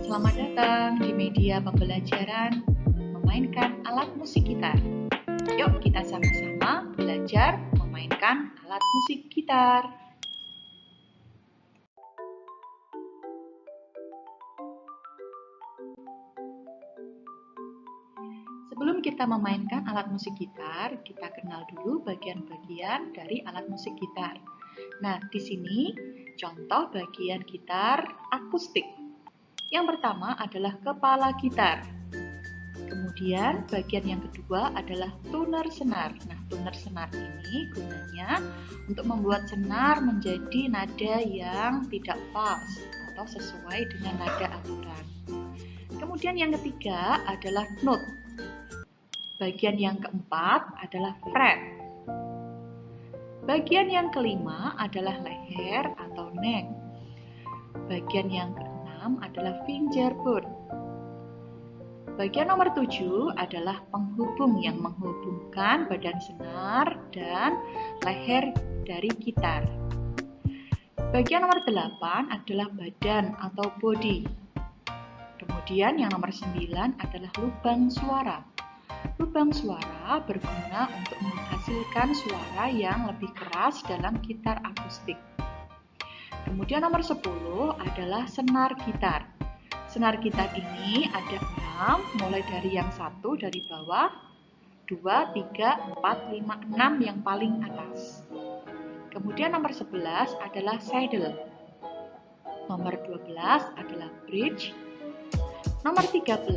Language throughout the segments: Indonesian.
Selamat datang di media pembelajaran memainkan alat musik gitar. Yuk kita sama-sama belajar memainkan alat musik gitar. Sebelum kita memainkan alat musik gitar, kita kenal dulu bagian-bagian dari alat musik gitar. Nah, di sini contoh bagian gitar akustik. Yang pertama adalah kepala gitar. Kemudian bagian yang kedua adalah tuner senar. Nah, tuner senar ini gunanya untuk membuat senar menjadi nada yang tidak fals atau sesuai dengan nada aturan. Kemudian yang ketiga adalah note. Bagian yang keempat adalah fret. Bagian yang kelima adalah leher atau neck. Bagian yang keenam adalah fingerboard. Bagian nomor 7 adalah penghubung yang menghubungkan badan senar dan leher dari gitar. Bagian nomor 8 adalah badan atau body. Kemudian yang nomor 9 adalah lubang suara. Lubang suara berguna untuk menghasilkan suara yang lebih keras dalam gitar akustik. Kemudian nomor 10 adalah senar gitar. Senar gitar ini ada 6, mulai dari yang 1 dari bawah, 2, 3, 4, 5, 6 yang paling atas. Kemudian nomor 11 adalah saddle. Nomor 12 adalah bridge. Nomor 13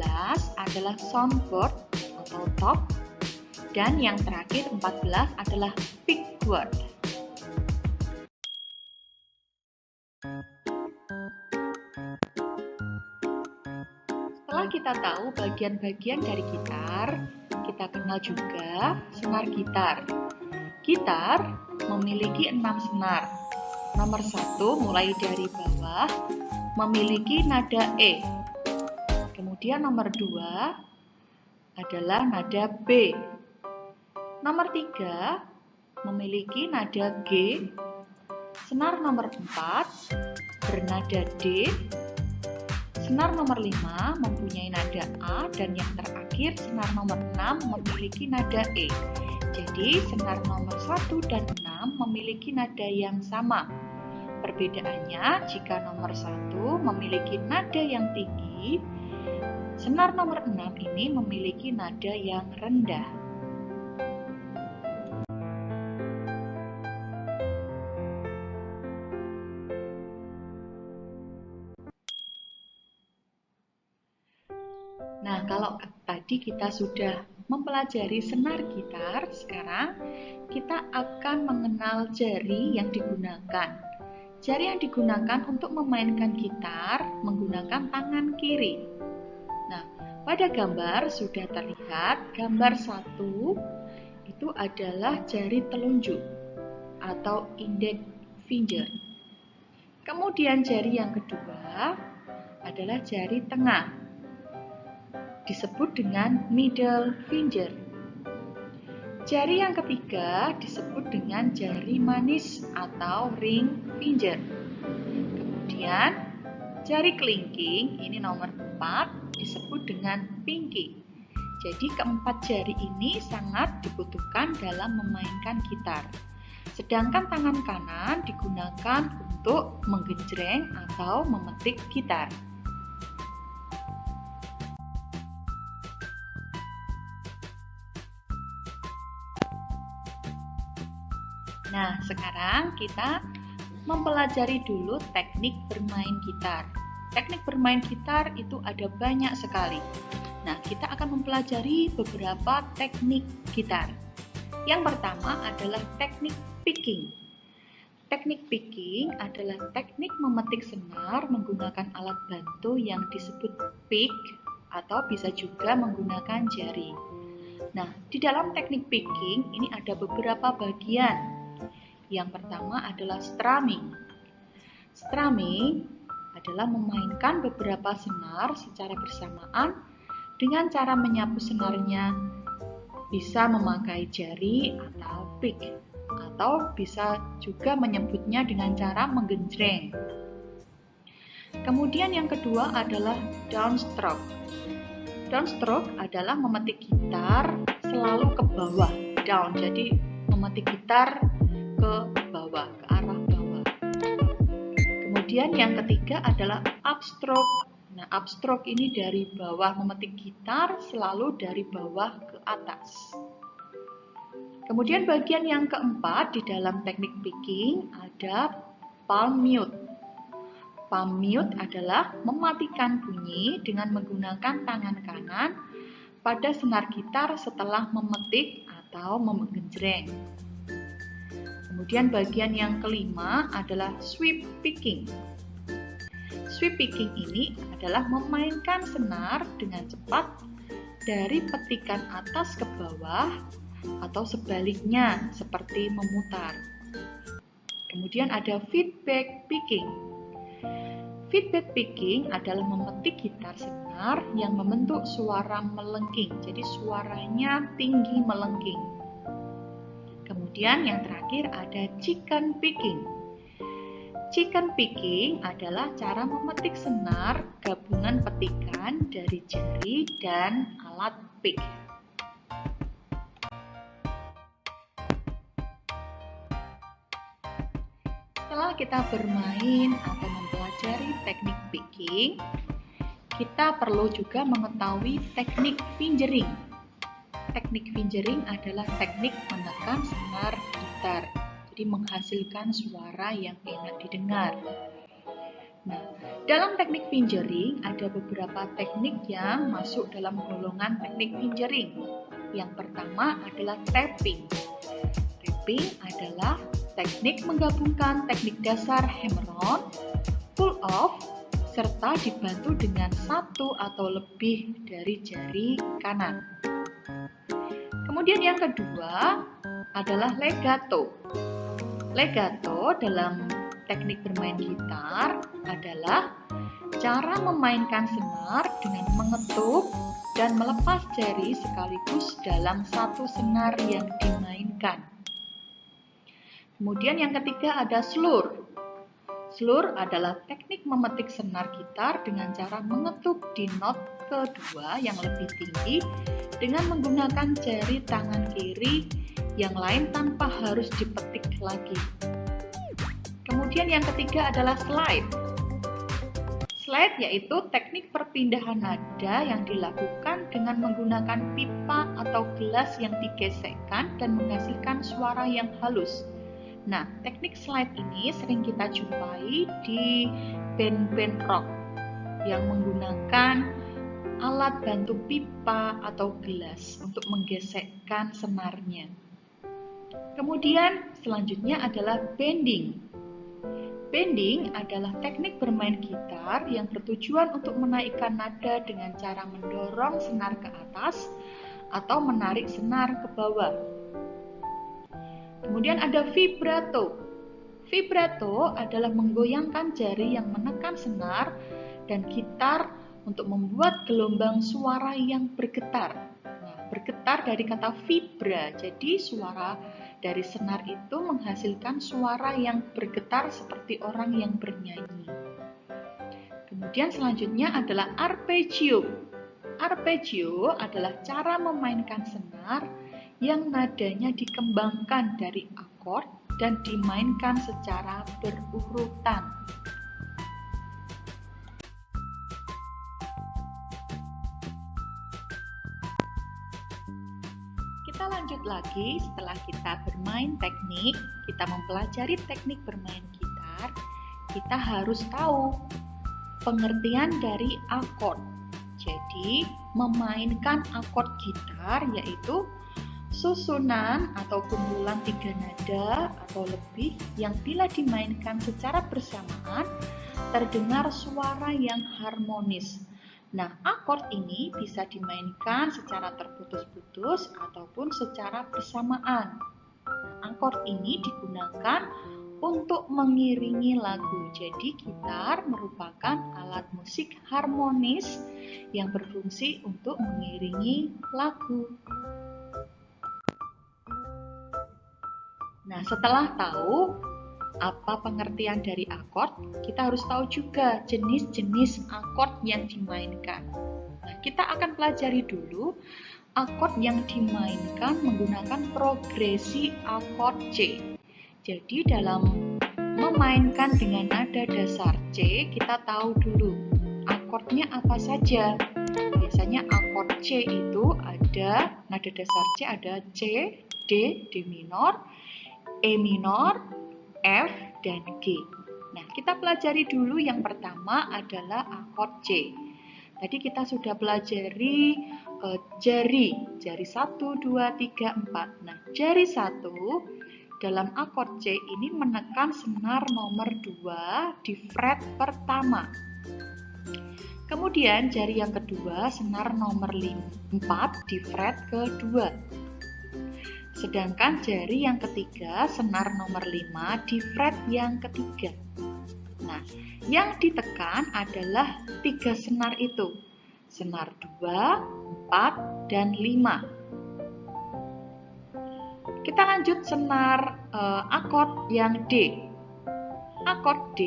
adalah soundboard atau top. Dan yang terakhir 14 adalah pickguard. Setelah kita tahu bagian-bagian dari gitar, kita kenal juga senar gitar. Gitar memiliki 6 senar. Nomor 1 mulai dari bawah memiliki nada E. Kemudian nomor 2 adalah nada B. Nomor 3 memiliki nada G. Senar nomor 4 bernada D. Senar nomor 5 mempunyai nada A, dan yang terakhir senar nomor 6 memiliki nada E. Jadi senar nomor 1 dan 6 memiliki nada yang sama. Perbedaannya, jika nomor 1 memiliki nada yang tinggi, senar nomor 6 ini memiliki nada yang rendah. Nah, kalau tadi kita sudah mempelajari senar gitar, sekarang kita akan mengenal jari yang digunakan. Jari yang digunakan untuk memainkan gitar menggunakan tangan kiri. Nah, pada gambar sudah terlihat gambar 1 itu adalah jari telunjuk atau index finger. Kemudian jari yang kedua adalah jari tengah, disebut dengan middle finger. Jari yang ketiga disebut dengan jari manis atau ring finger. Kemudian jari kelingking, ini nomor 4, disebut dengan pinky. Jadi keempat jari ini sangat dibutuhkan dalam memainkan gitar. Sedangkan tangan kanan digunakan untuk menggenjreng atau memetik gitar. Nah, sekarang kita mempelajari dulu teknik bermain gitar. Teknik bermain gitar itu ada banyak sekali. Nah, kita akan mempelajari beberapa teknik gitar. Yang pertama adalah teknik picking. Teknik picking adalah teknik memetik senar menggunakan alat bantu yang disebut pick atau bisa juga menggunakan jari. Nah, di dalam teknik picking ini ada beberapa bagian. Yang pertama adalah strumming. Strumming adalah memainkan beberapa senar secara bersamaan dengan cara menyapu senarnya. Bisa memakai jari atau pick, atau bisa juga menyebutnya dengan cara menggenjreng. Kemudian yang kedua adalah downstroke. Downstroke adalah memetik gitar selalu ke bawah, down. Jadi memetik gitar ke bawah, ke arah bawah. Kemudian yang ketiga adalah upstroke. Nah, upstroke ini dari bawah, memetik gitar selalu dari bawah ke atas. Kemudian bagian yang keempat di dalam teknik picking ada palm mute. Palm mute adalah mematikan bunyi dengan menggunakan tangan kanan pada senar gitar setelah memetik atau menggenjreng. Kemudian bagian yang kelima adalah sweep picking. Sweep picking ini adalah memainkan senar dengan cepat dari petikan atas ke bawah atau sebaliknya seperti memutar. Kemudian ada feedback picking. Feedback picking adalah memetik gitar senar yang membentuk suara melengking. Jadi suaranya tinggi melengking. Kemudian yang terakhir ada chicken picking. Chicken picking adalah cara memetik senar gabungan petikan dari jari dan alat pick. Setelah kita bermain atau mempelajari teknik picking, kita perlu juga mengetahui teknik fingering. Teknik fingering adalah teknik menekan senar gitar, jadi menghasilkan suara yang enak didengar. Nah, dalam teknik fingering ada beberapa teknik yang masuk dalam golongan teknik fingering. Yang pertama adalah tapping. Tapping adalah teknik menggabungkan teknik dasar hammer-on, pull-off, serta dibantu dengan satu atau lebih dari jari kanan. Kemudian yang kedua adalah legato. Legato dalam teknik bermain gitar adalah cara memainkan senar dengan mengetuk dan melepas jari sekaligus dalam satu senar yang dimainkan. Kemudian yang ketiga ada slur. Slur adalah teknik memetik senar gitar dengan cara mengetuk di not kedua yang lebih tinggi dengan menggunakan jari tangan kiri yang lain tanpa harus dipetik lagi. Kemudian yang ketiga adalah slide. Slide yaitu teknik perpindahan nada yang dilakukan dengan menggunakan pipa atau gelas yang digesekkan dan menghasilkan suara yang halus. Nah, teknik slide ini sering kita jumpai di band-band rock yang menggunakan alat bantu pipa atau gelas untuk menggesekkan senarnya. Kemudian selanjutnya adalah bending. Bending adalah teknik bermain gitar yang bertujuan untuk menaikkan nada dengan cara mendorong senar ke atas atau menarik senar ke bawah. Kemudian ada vibrato. Vibrato adalah menggoyangkan jari yang menekan senar dan gitar untuk membuat gelombang suara yang bergetar. Nah, bergetar dari kata vibra, jadi suara dari senar itu menghasilkan suara yang bergetar seperti orang yang bernyanyi. Kemudian selanjutnya adalah arpeggio. Arpeggio adalah cara memainkan senar yang nadanya dikembangkan dari akord dan dimainkan secara berurutan. Kita lanjut lagi setelah kita bermain teknik, kita mempelajari teknik bermain gitar, kita harus tahu pengertian dari akord. Jadi, memainkan akord gitar yaitu susunan atau kumpulan 3 nada atau lebih yang bila dimainkan secara bersamaan terdengar suara yang harmonis. Nah, akord ini bisa dimainkan secara terputus-putus ataupun secara bersamaan. Nah, akord ini digunakan untuk mengiringi lagu. Jadi, gitar merupakan alat musik harmonis yang berfungsi untuk mengiringi lagu. Nah, setelah tahu apa pengertian dari akord, kita harus tahu juga jenis-jenis akord yang dimainkan. Nah, kita akan pelajari dulu akord yang dimainkan menggunakan progresi akord C. Jadi dalam memainkan dengan nada dasar C, kita tahu dulu akordnya apa saja. Biasanya akord C itu ada, nada dasar C ada C, D, D minor, E minor, F, dan G. Nah, kita pelajari dulu yang pertama adalah akord C. Tadi kita sudah pelajari jari 1, 2, 3, 4. Nah, jari 1 dalam akord C ini menekan senar nomor 2 di fret pertama. Kemudian jari yang kedua senar nomor 4 di fret kedua. Sedangkan jari yang ketiga senar nomor 5 di fret yang ketiga. Nah, yang ditekan adalah 3 senar itu. Senar 2, 4, dan 5. Kita lanjut senar akord yang D. Akord D,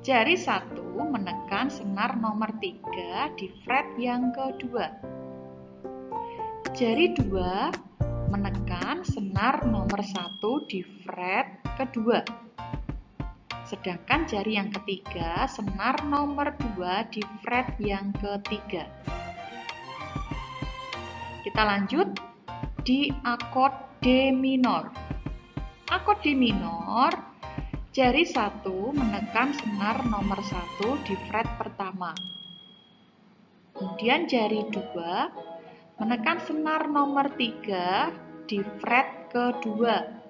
jari 1 menekan senar nomor 3 di fret yang kedua. Jari 2 menekan senar nomor 1 di fret kedua. Sedangkan jari yang ketiga senar nomor 2 di fret yang ketiga. Kita lanjut di akord D minor. Akord D minor, jari 1 menekan senar nomor 1 di fret pertama. Kemudian jari 2 menekan senar nomor 3 di fret kedua.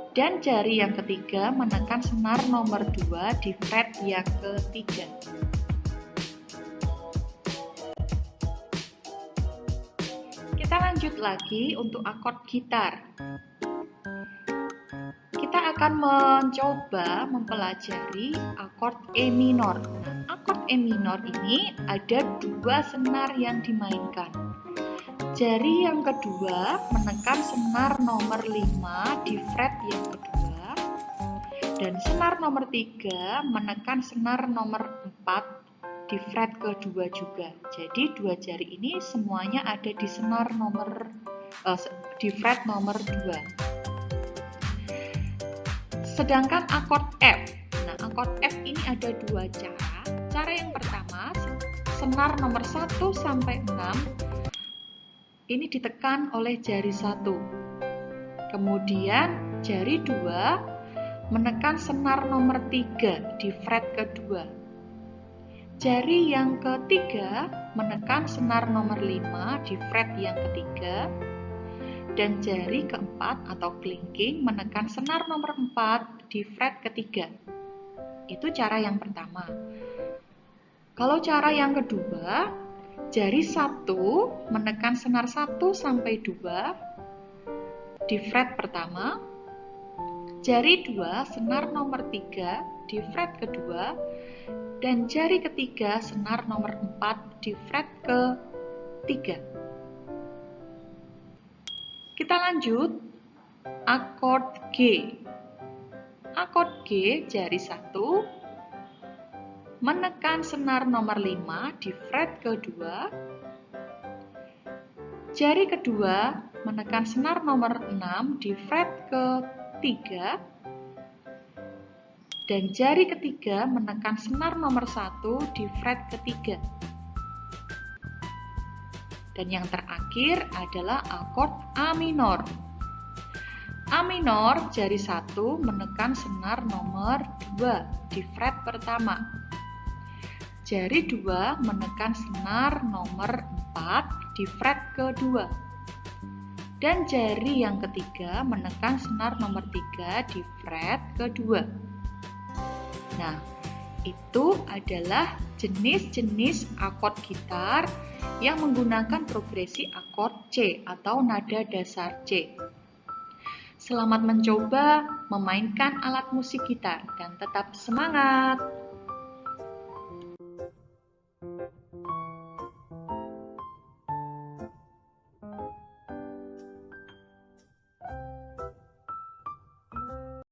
Dan jari yang ketiga menekan senar nomor 2 di fret yang ketiga. Kita lanjut lagi untuk akord gitar. Kita akan mencoba mempelajari akord E minor. Nah, akord E minor ini ada 2 senar yang dimainkan. Jari yang kedua menekan senar nomor 5 di fret yang kedua. Dan senar nomor 3 menekan senar nomor 4 di fret kedua juga. Jadi 2 jari ini semuanya ada di senar nomor di fret nomor 2. Sedangkan akord F. Nah, akord F ini ada 2 cara. Cara yang pertama, senar nomor 1 sampai 6 ini ditekan oleh jari 1. Kemudian jari 2 menekan senar nomor 3 di fret kedua. Jari yang ketiga menekan senar nomor 5 di fret yang ketiga. Dan jari keempat atau kelingking menekan senar nomor 4 di fret ketiga. Itu cara yang pertama. Kalau cara yang kedua, jari 1 menekan senar 1 sampai 2 di fret pertama. Jari 2 senar nomor 3 di fret kedua. Dan jari ketiga senar nomor 4 di fret ketiga. Kita lanjut akord G. Akord G jari 1 menekan senar nomor 5 di fret kedua. Jari kedua menekan senar nomor 6 di fret ketiga. Dan jari ketiga menekan senar nomor 1 di fret ketiga. Dan yang terakhir adalah akord A minor. A minor jari 1 menekan senar nomor 2 di fret pertama. Jari 2 menekan senar nomor 4 di fret kedua. Dan jari yang ketiga menekan senar nomor 3 di fret kedua. Nah, itu adalah jenis-jenis akord gitar yang menggunakan progresi akord C atau nada dasar C. Selamat mencoba memainkan alat musik gitar dan tetap semangat!